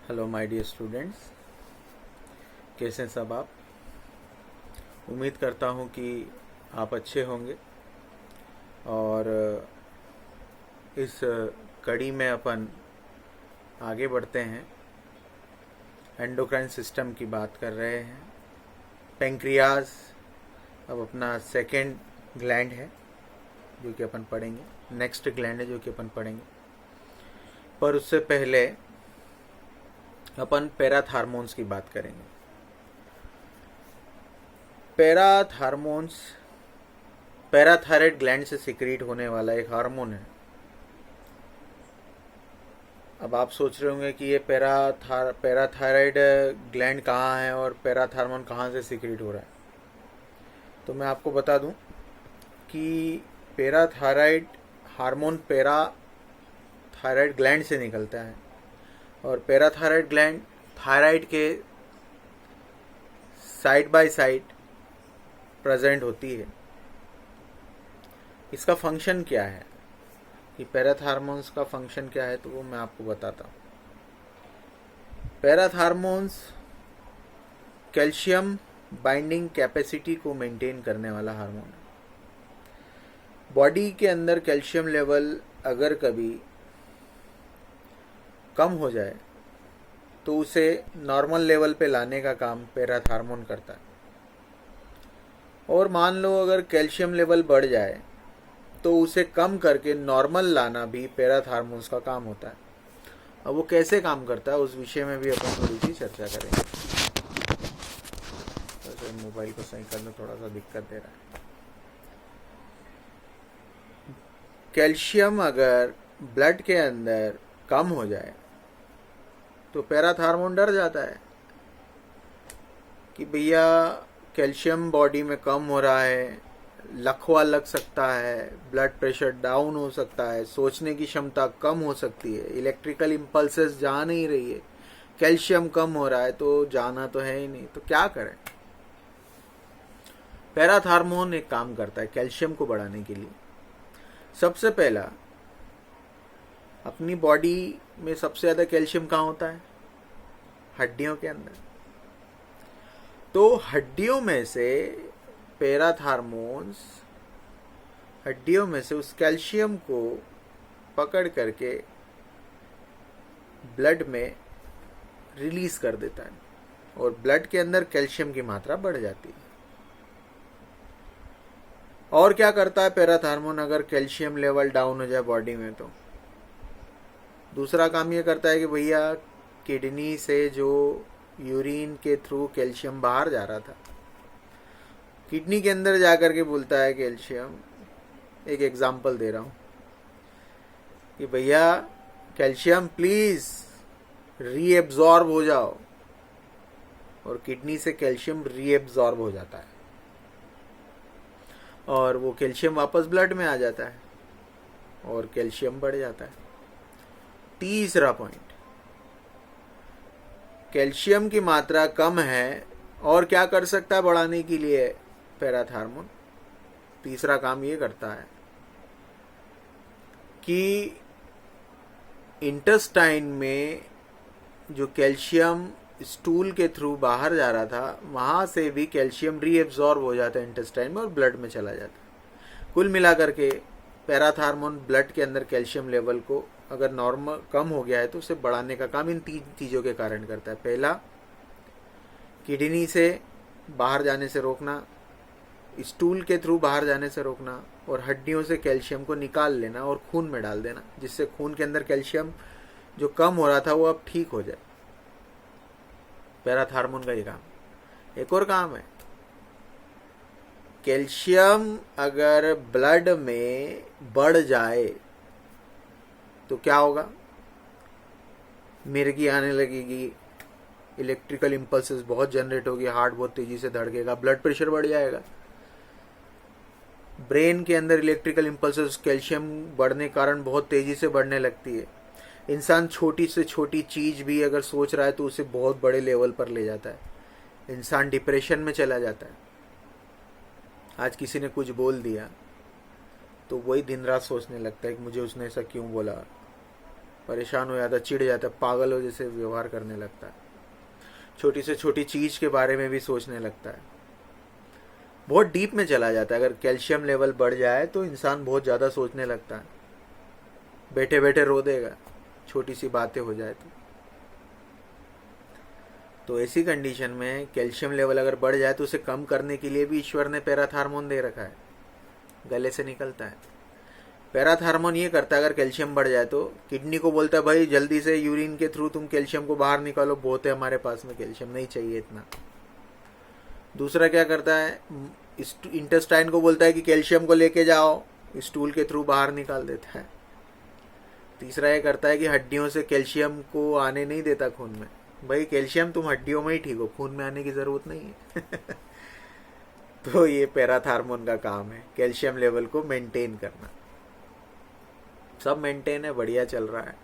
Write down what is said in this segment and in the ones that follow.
Hello my dear students, कैसे हैं सब आप। उम्मीद करता हूं कि आप अच्छे होंगे। और इस कड़ी में अपन आगे बढ़ते हैं। एंडोक्राइन सिस्टम की बात कर रहे हैं। पेंक्रियाज अब अपना सेकंड ग्लैंड है जो कि अपन पढ़ेंगे। नेक्स्ट ग्लैंड है जो कि अपन पढ़ेंगे। पर उससे पहले अपन पैराथार्मोन्स की बात करेंगे। पैराथार्मोन्स पैराथायराइड ग्लैंड से सिक्रीट होने वाला एक हार्मोन है। अब आप सोच रहे होंगे कि ये पैराथायराइड ग्लैंड कहाँ है और पैराथार्मोन कहाँ से सिक्रीट हो रहा है। तो मैं आपको बता दूं कि पैराथायराइड हार्मोन पैराथायराइड ग्लैंड से निकलता है और पैराथायराइड ग्लैंड थायराइड के साइड बाय साइड प्रेजेंट होती है। इसका फंक्शन क्या है कि पैराथार्मोन्स का फंक्शन क्या है, तो वो मैं आपको बताता हूँ। पैराथार्मोन्स कैल्शियम बाइंडिंग कैपेसिटी को मेंटेन करने वाला हार्मोन है। बॉडी के अंदर कैल्शियम लेवल अगर कभी कम हो जाए तो उसे नॉर्मल लेवल पे लाने का काम पैराथार्मोन करता है। और मान लो अगर कैल्शियम लेवल बढ़ जाए तो उसे कम करके नॉर्मल लाना भी पैराथार्मोन्स का काम होता है। अब वो कैसे काम करता है उस विषय में भी अपन थोड़ी सी चर्चा करेंगे। तो मोबाइल को सही करना थोड़ा सा दिक्कत दे रहा है। कैल्शियम अगर ब्लड के अंदर कम हो जाए तो पैराथार्मोन डर जाता है कि भैया कैल्शियम बॉडी में कम हो रहा है, लकवा लग सकता है, ब्लड प्रेशर डाउन हो सकता है, सोचने की क्षमता कम हो सकती है, इलेक्ट्रिकल इम्पल्सेस जा नहीं रही है, कैल्शियम कम हो रहा है तो जाना तो है ही नहीं। तो क्या करें। पैराथार्मोन एक काम करता है कैल्शियम को बढ़ाने के लिए। सबसे पहला, अपनी बॉडी में सबसे ज्यादा कैल्शियम कहाँ होता है? हड्डियों के अंदर। तो हड्डियों में से पैराथार्मोन्स हड्डियों में से उस कैल्शियम को पकड़ करके ब्लड में रिलीज कर देता है और ब्लड के अंदर कैल्शियम की मात्रा बढ़ जाती है। और क्या करता है पैराथार्मोन अगर कैल्शियम लेवल डाउन हो जाए बॉडी में? तो दूसरा काम ये करता है कि भैया किडनी से जो यूरिन के थ्रू कैल्शियम बाहर जा रहा था, किडनी के अंदर जाकर के बोलता है कैल्शियम, एक एग्जांपल दे रहा हूं कि भैया कैल्शियम प्लीज रीएब्जॉर्ब हो जाओ, और किडनी से कैल्शियम रीएब्जॉर्ब हो जाता है और वो कैल्शियम वापस ब्लड में आ जाता है और कैल्शियम बढ़ जाता है। तीसरा पॉइंट, कैल्शियम की मात्रा कम है और क्या कर सकता है बढ़ाने के लिए पैराथार्मोन? तीसरा काम ये करता है कि इंटेस्टाइन में जो कैल्शियम स्टूल के थ्रू बाहर जा रहा था वहां से भी कैल्शियम रीएब्जॉर्ब हो जाता है इंटेस्टाइन में और ब्लड में चला जाता है। कुल मिलाकर के पैराथार्मोन ब्लड के अंदर कैल्शियम लेवल को अगर नॉर्मल कम हो गया है तो उसे बढ़ाने का काम इन तीन चीजों के कारण करता है। पहला, किडनी से बाहर जाने से रोकना, स्टूल के थ्रू बाहर जाने से रोकना, और हड्डियों से कैल्शियम को निकाल लेना और खून में डाल देना, जिससे खून के अंदर कैल्शियम जो कम हो रहा था वो अब ठीक हो जाए। पैराथार्मोन का ये काम। एक और काम है, कैल्शियम अगर ब्लड में बढ़ जाए तो क्या होगा? मिर्गी आने लगेगी, इलेक्ट्रिकल इम्पल्सेस बहुत जनरेट होगी, हार्ट बहुत तेजी से धड़केगा, ब्लड प्रेशर बढ़ जाएगा। ब्रेन के अंदर इलेक्ट्रिकल इम्पल्सेस कैल्शियम बढ़ने के कारण बहुत तेजी से बढ़ने लगती है। इंसान छोटी से छोटी चीज भी अगर सोच रहा है तो उसे बहुत बड़े लेवल पर ले जाता है। इंसान डिप्रेशन में चला जाता है। आज किसी ने कुछ बोल दिया तो वही दिन रात सोचने लगता है कि मुझे उसने ऐसा क्यों बोला, परेशान हो जाता है, चिढ़ जाता है, पागल हो जैसे व्यवहार करने लगता है, छोटी से छोटी चीज के बारे में भी सोचने लगता है, बहुत डीप में चला जाता है। अगर कैल्शियम लेवल बढ़ जाए तो इंसान बहुत ज़्यादा सोचने लगता है, बैठे बैठे रो देगा छोटी सी बातें हो जाए तो ऐसी कंडीशन में कैल्शियम लेवल अगर बढ़ जाए तो उसे कम करने के लिए भी ईश्वर ने पैराथार्मोन दे रखा है, गले से निकलता है। पैराथार्मोन ये करता है अगर कैल्शियम बढ़ जाए तो किडनी को बोलता है भाई जल्दी से यूरिन के थ्रू तुम कैल्शियम को बाहर निकालो, बहुत है हमारे पास में कैल्शियम, नहीं चाहिए इतना। दूसरा क्या करता है, इंटेस्टाइन को बोलता है कि कैल्शियम को लेके जाओ, स्टूल के थ्रू बाहर निकाल देता है। तीसरा ये करता है कि हड्डियों से कैल्शियम को आने नहीं देता खून में, भाई कैल्शियम तुम हड्डियों में ही ठीक हो, खून में आने की जरूरत नहीं है। तो ये पैराथार्मोन का काम है, कैल्शियम लेवल को मेंटेन करना। सब मेंटेन है, बढ़िया चल रहा है,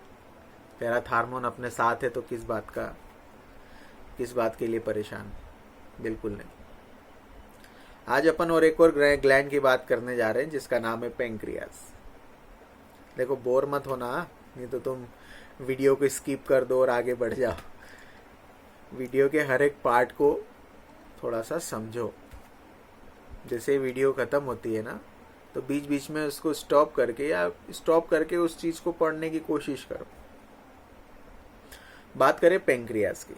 पैराथार्मोन अपने साथ है तो किस बात के लिए परेशान, बिल्कुल नहीं। आज अपन और एक और ग्लैंड की बात करने जा रहे हैं जिसका नाम है पेंक्रियास। देखो बोर मत होना, नहीं तो तुम वीडियो को स्किप कर दो और आगे बढ़ जाओ। वीडियो के हर एक पार्ट को थोड़ा सा समझो। जैसे वीडियो खत्म होती है ना तो बीच बीच में उसको स्टॉप करके उस चीज को पढ़ने की कोशिश करो। बात करें पेंक्रियास की।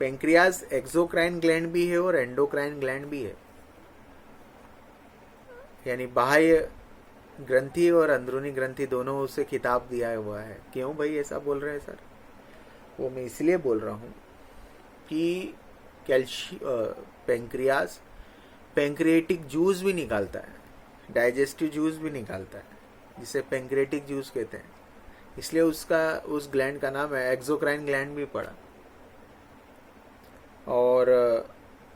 पेंक्रियास एक्सोक्राइन ग्लैंड भी है और एंडोक्राइन ग्लैंड भी है, यानी बाह्य ग्रंथि और अंदरूनी ग्रंथि दोनों उसे खिताब दिया हुआ है। क्यों भाई ऐसा बोल रहे हैं सर? वो मैं इसलिए बोल रहा हूँ कि पेंक्रियास पेंक्रिएटिक जूस भी निकालता है, डाइजेस्टिव जूस भी निकालता है, जिसे पेंक्रिएटिक जूस कहते हैं। इसलिए उस ग्लैंड का नाम है एक्सोक्राइन ग्लैंड भी पड़ा। और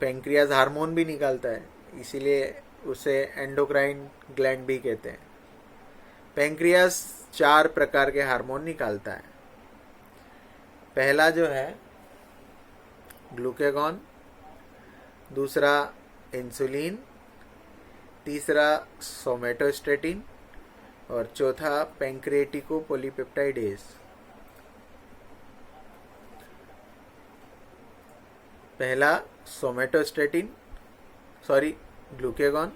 पेंक्रियास हार्मोन भी निकालता है, इसीलिए उसे एंडोक्राइन ग्लैंड भी कहते हैं। पेंक्रियास 4 प्रकार के हार्मोन निकालता है। पहला जो है ग्लूकेगॉन, दूसरा इंसुलिन, तीसरा सोमेटोस्टेटिन और चौथा पेंक्रिएटिको पॉलीपेप्टाइडेज। पहला ग्लूकेगॉन,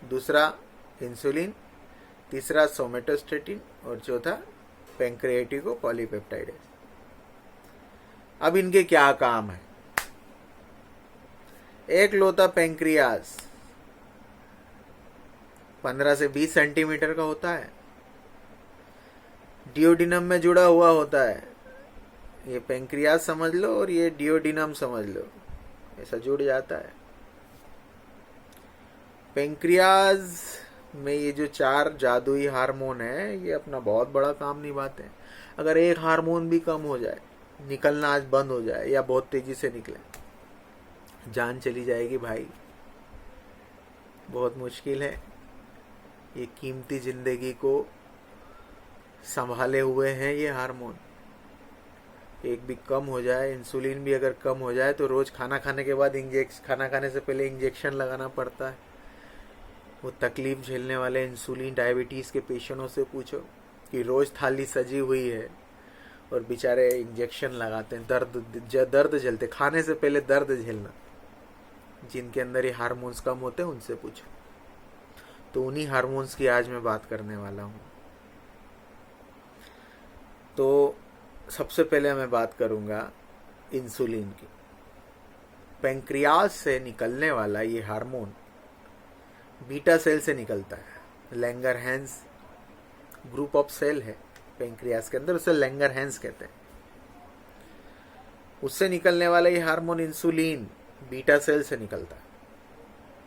दूसरा इंसुलिन, तीसरा सोमेटोस्टेटिन और चौथा पेंक्रिएटिको पॉलीपेप्टाइडेज। अब इनके क्या काम है? एक लोता पेंक्रियास 15 से 20 सेंटीमीटर का होता है, डियोडिनम में जुड़ा हुआ होता है। ये पेंक्रियास समझ लो और ये डियोडिनम समझ लो, ऐसा जुड़ जाता है। पेंक्रियास में ये जो 4 जादुई हार्मोन है ये अपना बहुत बड़ा काम निभाते हैं। अगर एक हार्मोन भी कम हो जाए, निकलना आज बंद हो जाए या बहुत तेजी से निकले, जान चली जाएगी भाई, बहुत मुश्किल है। ये कीमती जिंदगी को संभाले हुए हैं ये हार्मोन। एक भी कम हो जाए, इंसुलिन भी अगर कम हो जाए तो रोज खाना खाने के बाद खाना खाने से पहले इंजेक्शन लगाना पड़ता है। वो तकलीफ झेलने वाले इंसुलिन डायबिटीज के पेशेंटों से पूछो कि रोज थाली सजी हुई है और बेचारे इंजेक्शन लगाते हैं, दर्द झेलते, खाने से पहले दर्द झेलना। जिनके अंदर ये हार्मोन्स कम होते हैं उनसे पूछो। तो उन्हीं हार्मोन्स की आज मैं बात करने वाला हूँ। तो सबसे पहले मैं बात करूंगा इंसुलिन की। पेंक्रियास से निकलने वाला ये हार्मोन बीटा सेल से निकलता है। लैंगरहैंस ग्रुप ऑफ सेल है पेंक्रियास के अंदर, उसे लैंगरहैंस कहते हैं। उससे निकलने वाला ये हार्मोन इंसुलिन बीटा सेल से निकलता है।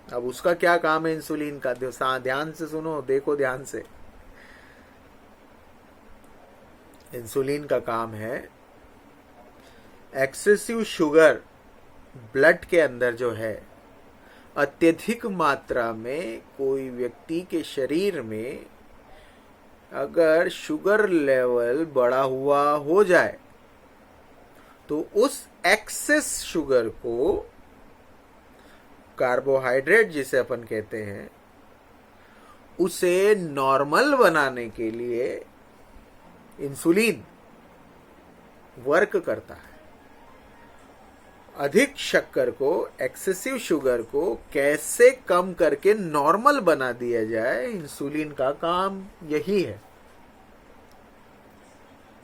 अब उसका क्या काम है इंसुलिन का? ध्यान से सुनो, देखो ध्यान से। इंसुलिन का काम है एक्सेसिव शुगर ब्लड के अंदर जो है, अत्यधिक मात्रा में कोई व्यक्ति के शरीर में अगर शुगर लेवल बढ़ा हुआ हो जाए तो उस एक्सेस शुगर को, कार्बोहाइड्रेट जिसे अपन कहते हैं, उसे नॉर्मल बनाने के लिए इंसुलिन वर्क करता है। अधिक शक्कर को, एक्सेसिव शुगर को कैसे कम करके नॉर्मल बना दिया जाए, इंसुलिन का काम यही है।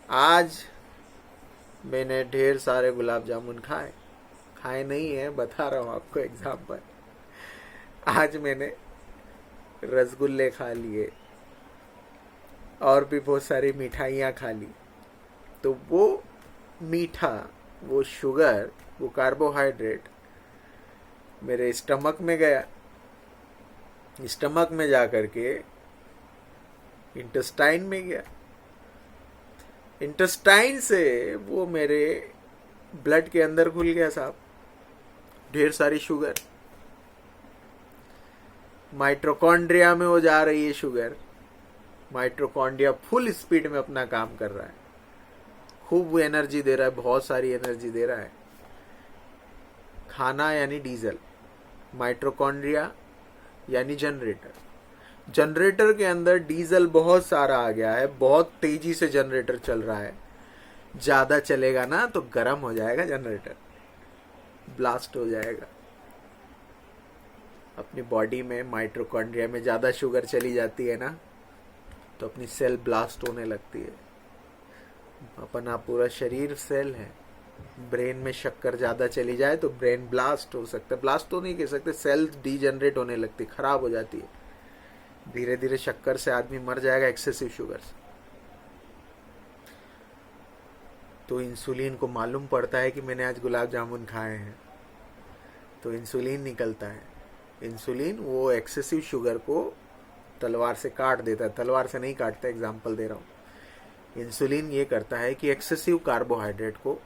आज मैंने ढेर सारे गुलाब जामुन खाए नहीं है, बता रहा हूं आपको एग्जाम्पल। आज मैंने रसगुल्ले खा लिए और भी बहुत सारी मिठाइयाँ खा ली। तो वो मीठा, वो शुगर, वो कार्बोहाइड्रेट मेरे स्टमक में गया। स्टमक में जा करके इंटेस्टाइन में गया। इंटेस्टाइन से वो मेरे ब्लड के अंदर घुल गया साहब, ढेर सारी शुगर। माइटोकॉन्ड्रिया में वो जा रही है शुगर। माइटोकॉन्ड्रिया फुल स्पीड में अपना काम कर रहा है, खूब एनर्जी दे रहा है, बहुत सारी एनर्जी दे रहा है। खाना यानी डीजल, माइटोकॉन्ड्रिया यानी जनरेटर। जनरेटर के अंदर डीजल बहुत सारा आ गया है, बहुत तेजी से जनरेटर चल रहा है। ज्यादा चलेगा ना तो गर्म हो जाएगा जनरेटर, ब्लास्ट हो जाएगा। अपनी बॉडी में माइटोकॉन्ड्रिया में ज्यादा शुगर चली जाती है ना, तो अपनी सेल ब्लास्ट होने लगती है। अपना पूरा शरीर सेल है। ब्रेन में शक्कर ज्यादा चली जाए तो ब्रेन ब्लास्ट हो सकता है। ब्लास्ट तो नहीं कह सकते, सेल डीजनरेट होने लगती, खराब हो जाती है। धीरे धीरे शक्कर से आदमी मर जाएगा, एक्सेसिव शुगर से। तो इंसुलिन को मालूम पड़ता है कि मैंने आज गुलाब जामुन खाए हैं, तो इंसुलिन निकलता है। इंसुलिन वो एक्सेसिव शुगर को तलवार से काट देता है। तलवार से नहीं काटता, एग्जाम्पल दे रहा हूँ। इंसुलिन ये करता है कि एक्सेसिव कार्बोहाइड्रेट को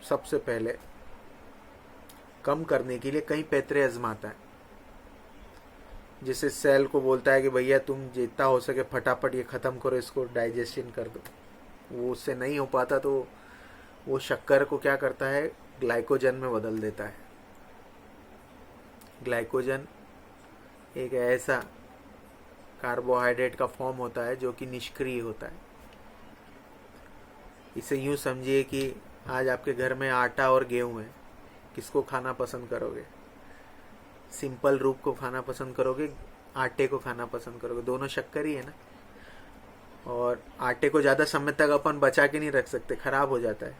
सबसे पहले कम करने के लिए कई पैतरे आजमाता है। जिसे सेल को बोलता है कि भैया तुम जितना हो सके फटाफट ये खत्म करो, इसको डाइजेशन कर दो। वो उससे नहीं हो पाता तो वो शक्कर को क्या करता है, ग्लाइकोजन में बदल देता है। ग्लाइकोजन एक ऐसा कार्बोहाइड्रेट का फॉर्म होता है जो कि निष्क्रिय होता है। इसे यूं समझिए कि आज आपके घर में आटा और गेहूं है, किसको खाना पसंद करोगे? सिंपल रूप को खाना पसंद करोगे, आटे को खाना पसंद करोगे? दोनों शक्कर ही है ना। और आटे को ज्यादा समय तक अपन बचा के नहीं रख सकते, खराब हो जाता है।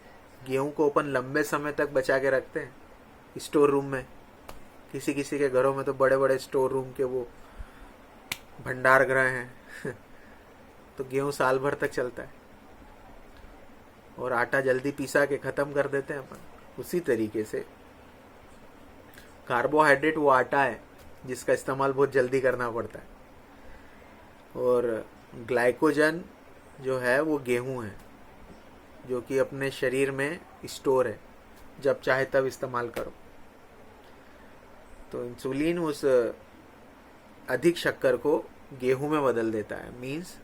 गेहूं को अपन लंबे समय तक बचा के रखते हैं स्टोर रूम में। किसी किसी के घरों में तो बड़े बड़े स्टोर रूम के वो भंडार गृह हैं तो गेहूं साल भर तक चलता है। और आटा जल्दी पिसा के खत्म कर देते हैं अपन। उसी तरीके से कार्बोहाइड्रेट वो आटा है जिसका इस्तेमाल बहुत जल्दी करना पड़ता है। और ग्लाइकोजन जो है वो गेहूं है जो कि अपने शरीर में स्टोर है, जब चाहे तब इस्तेमाल करो। तो इंसुलिन उस अधिक शक्कर को गेहूं में बदल देता है, मीन्स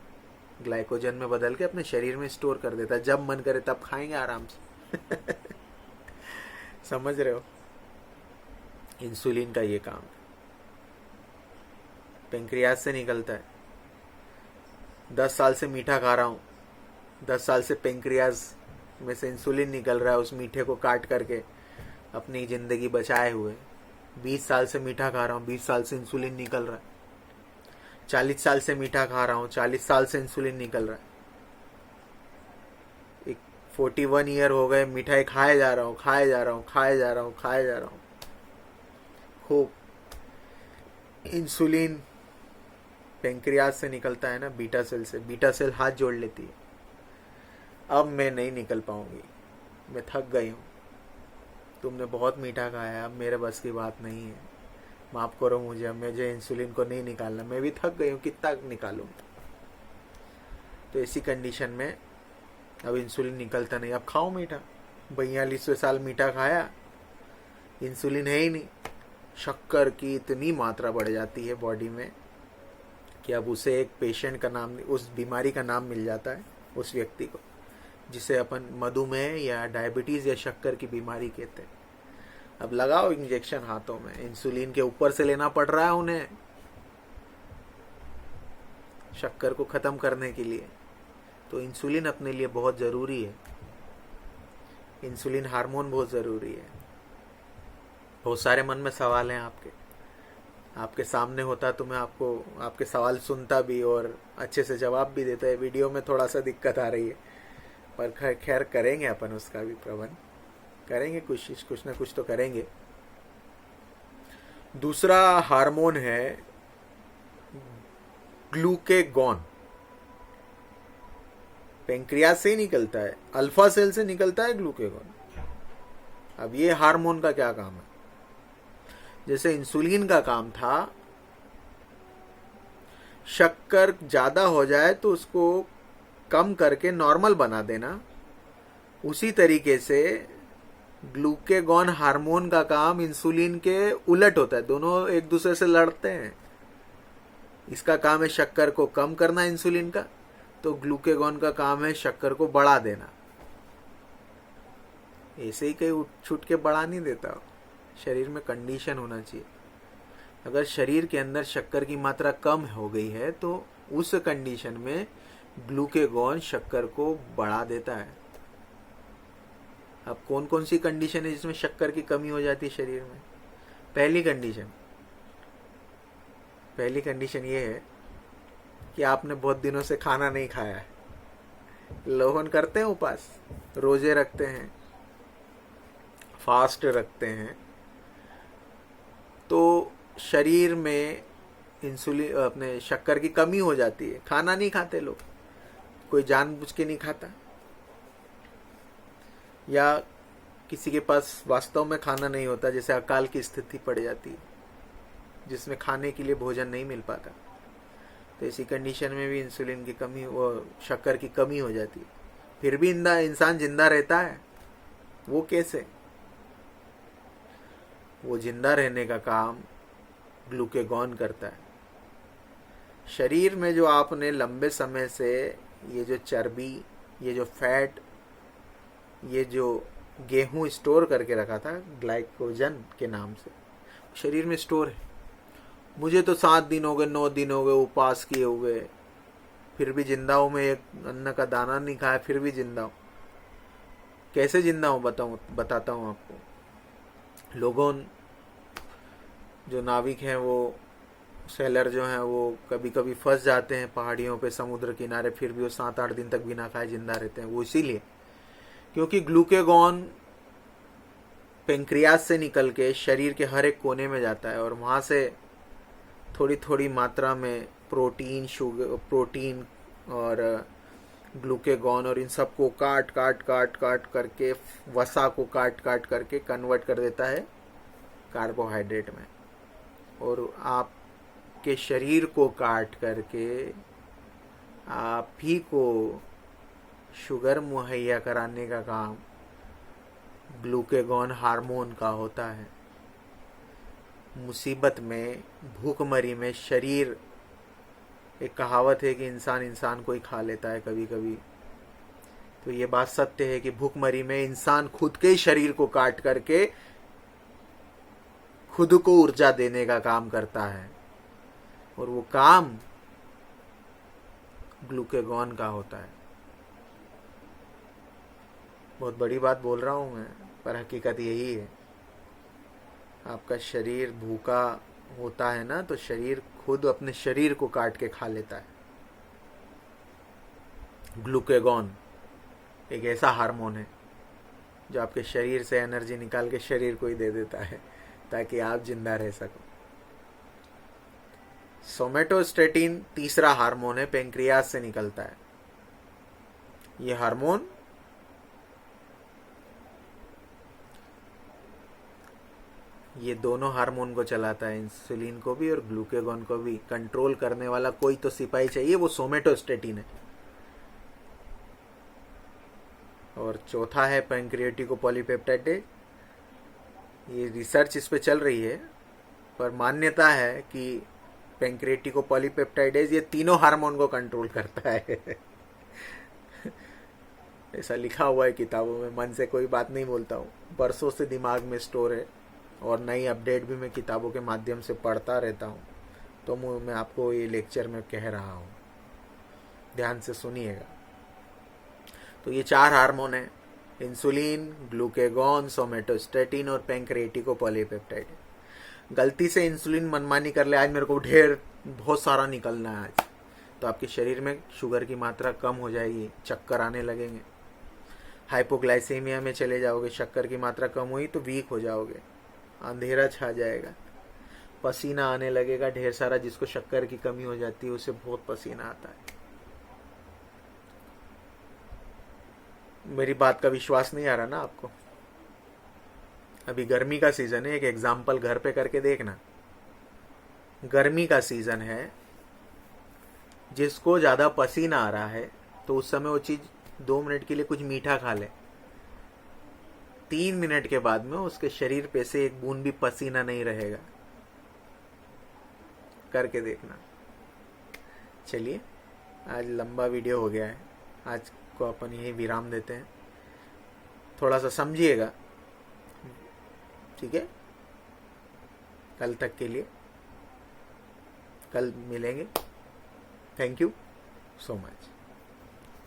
ग्लाइकोजन में बदल के अपने शरीर में स्टोर कर देता है। जब मन करे तब खाएंगे आराम से समझ रहे हो? इंसुलिन का ये काम है। पेंक्रियाज से निकलता है। 10 साल से मीठा खा रहा हूं, 10 साल से पेंक्रियाज में से इंसुलिन निकल रहा है, उस मीठे को काट करके अपनी जिंदगी बचाए हुए। 20 साल से मीठा खा रहा हूं, 20 साल से इंसुलिन निकल रहा है। 40 साल से मीठा खा रहा हूं, 40 साल से इंसुलिन निकल रहा है। 41 ईयर हो गए, मिठाई खाए जा रहा हूं, खाए जा रहा हूं, खाए जा रहा हूं, खाए जा रहा हूं। खूब इंसुलिन पेंक्रियाज से निकलता है ना, बीटा सेल से। बीटा सेल हाथ जोड़ लेती है, अब मैं नहीं निकल पाऊंगी, मैं थक गई हूं, तुमने बहुत मीठा खाया, अब मेरे बस की बात नहीं है, माफ करो मुझे इंसुलिन को नहीं निकालना, मैं भी थक गई हूं, कितना निकालूं। तो ऐसी कंडीशन में अब इंसुलिन निकलता नहीं। अब खाओ मीठा, 42वें साल मीठा खाया, इंसुलिन है ही नहीं। शक्कर की इतनी मात्रा बढ़ जाती है बॉडी में कि अब उसे एक पेशेंट का नाम, उस बीमारी का नाम मिल जाता है उस व्यक्ति को, जिसे अपन मधुमेह या डायबिटीज या शक्कर की बीमारी कहते हैं। अब लगाओ इंजेक्शन हाथों में, इंसुलिन के ऊपर से लेना पड़ रहा है उन्हें शक्कर को खत्म करने के लिए। तो इंसुलिन अपने लिए बहुत जरूरी है। इंसुलिन हार्मोन बहुत ज़रूरी है। बहुत सारे मन में सवाल हैं आपके सामने होता तो मैं आपके सवाल सुनता भी और अच्छे से जवाब भी देता है। वीडियो में थोड़ा सा दिक्कत आ रही है, पर खैर करेंगे अपन उसका भी प्रबंध करेंगे, कोशिश कुछ ना कुछ तो करेंगे। दूसरा हार्मोन है ग्लूकेगॉन। पेंक्रियास से ही निकलता है, अल्फा सेल से निकलता है ग्लूकेगॉन। अब ये हार्मोन का क्या काम है? जैसे इंसुलिन का काम था शक्कर ज्यादा हो जाए तो उसको कम करके नॉर्मल बना देना, उसी तरीके से ग्लूकेगॉन हार्मोन का काम इंसुलिन के उलट होता है। दोनों एक दूसरे से लड़ते हैं। इसका काम है शक्कर को कम करना इंसुलिन का, तो ग्लूकेगॉन का काम है शक्कर को बढ़ा देना। ऐसे ही कहीं उठ छूट के बढ़ा नहीं देता। शरीर में कंडीशन होना चाहिए। अगर शरीर के अंदर शक्कर की मात्रा कम हो गई है तो उस कंडीशन में ग्लूकेगॉन शक्कर को बढ़ा देता है। अब कौन कौन सी कंडीशन है जिसमें शक्कर की कमी हो जाती है शरीर में? पहली कंडीशन ये है कि आपने बहुत दिनों से खाना नहीं खाया है। लोहन करते हैं, उपास रोजे रखते हैं, फास्ट रखते हैं, तो शरीर में इंसुलिन अपने शक्कर की कमी हो जाती है। खाना नहीं खाते लोग, कोई जानबूझ के नहीं खाता, या किसी के पास वास्तव में खाना नहीं होता, जैसे अकाल की स्थिति पड़ जाती है जिसमें खाने के लिए भोजन नहीं मिल पाता, तो इसी कंडीशन में भी इंसुलिन की कमी, वो शक्कर की कमी हो जाती है। फिर भी इंसान जिंदा रहता है। वो कैसे? वो जिंदा रहने का काम ग्लूकेगॉन करता है। शरीर में जो आपने लंबे समय से ये जो चर्बी, ये जो फैट, ये जो गेहूं स्टोर करके रखा था ग्लाइकोजन के नाम से, शरीर में स्टोर है। मुझे तो 7 दिन हो गए, 9 दिन हो गए उपवास किए हुए, फिर भी जिंदा हूं मैं। एक अन्न का दाना नहीं खाया, फिर भी जिंदा हूं। कैसे जिंदा हूं बताता हूं आपको। लोगों जो नाविक हैं, वो सेलर जो हैं, वो कभी कभी फंस जाते हैं पहाड़ियों पे, समुद्र किनारे, फिर भी वो 7-8 दिन तक बिना खाए जिंदा रहते हैं। वो इसीलिए क्योंकि ग्लूकेगॉन पेंक्रियास से निकल के शरीर के हर एक कोने में जाता है और वहां से थोड़ी थोड़ी मात्रा में प्रोटीन और ग्लूकेगॉन और इन सबको काट करके, वसा को काट करके कन्वर्ट कर देता है कार्बोहाइड्रेट में, और आपके शरीर को काट करके आप ही को शुगर मुहैया कराने का काम ग्लूकेगॉन हार्मोन का होता है। मुसीबत में, भूखमरी में शरीर, एक कहावत है कि इंसान को ही खा लेता है कभी कभी, तो ये बात सत्य है कि भूखमरी में इंसान खुद के ही शरीर को काट करके खुद को ऊर्जा देने का काम करता है, और वो काम ग्लूकेगॉन का होता है। बहुत बड़ी बात बोल रहा हूं मैं, पर हकीकत यही है। आपका शरीर भूखा होता है ना, तो शरीर खुद अपने शरीर को काट के खा लेता है। ग्लूकेगॉन एक ऐसा हार्मोन है जो आपके शरीर से एनर्जी निकाल के शरीर को ही दे देता है ताकि आप जिंदा रह सको। सोमेटोस्टेटिन तीसरा हार्मोन है, पेंक्रियास से निकलता है। ये हार्मोन ये दोनों हार्मोन को चलाता है, इंसुलिन को भी और ग्लूकेगॉन को भी। कंट्रोल करने वाला कोई तो सिपाही चाहिए, वो सोमेटोस्टेटिन है। और चौथा है पैंक्रियाटिको पॉलीपेप्टाइडेज। ये रिसर्च इस पे चल रही है, पर मान्यता है कि पैंक्रियाटिको पॉलीपेप्टाइडेज ये तीनों हार्मोन को कंट्रोल करता है। ऐसा लिखा हुआ है किताबों में, मन से कोई बात नहीं बोलता हूँ, बरसों से दिमाग में स्टोर है, और नई अपडेट भी मैं किताबों के माध्यम से पढ़ता रहता हूँ, तो मैं आपको ये लेक्चर में कह रहा हूँ, ध्यान से सुनिएगा। तो ये 4 हार्मोन है, इंसुलिन, ग्लूकेगॉन, सोमेटोस्टेटिन और पैंक्रेटिकोपॉलीपेप्टाइड। गलती से इंसुलिन मनमानी कर ले, आज मेरे को बहुत सारा निकलना है आज, तो आपके शरीर में शुगर की मात्रा कम हो जाएगी, चक्कर आने लगेंगे, हाइपोग्लाइसीमिया में चले जाओगे, शक्कर की मात्रा कम हुई तो वीक हो जाओगे, अंधेरा छा जाएगा, पसीना आने लगेगा ढेर सारा। जिसको शक्कर की कमी हो जाती है उसे बहुत पसीना आता है। मेरी बात का विश्वास नहीं आ रहा ना आपको? अभी गर्मी का सीजन है, एक एग्जाम्पल घर पे करके देखना। गर्मी का सीजन है, जिसको ज्यादा पसीना आ रहा है तो उस समय वो चीज 2 मिनट के लिए कुछ मीठा खा ले, 3 मिनट के बाद में उसके शरीर पे से एक बूंद भी पसीना नहीं रहेगा। करके देखना। चलिए, आज लंबा वीडियो हो गया है, आज को अपन यही विराम देते हैं। थोड़ा सा समझिएगा, ठीक है? कल तक के लिए, कल मिलेंगे। Thank you so much.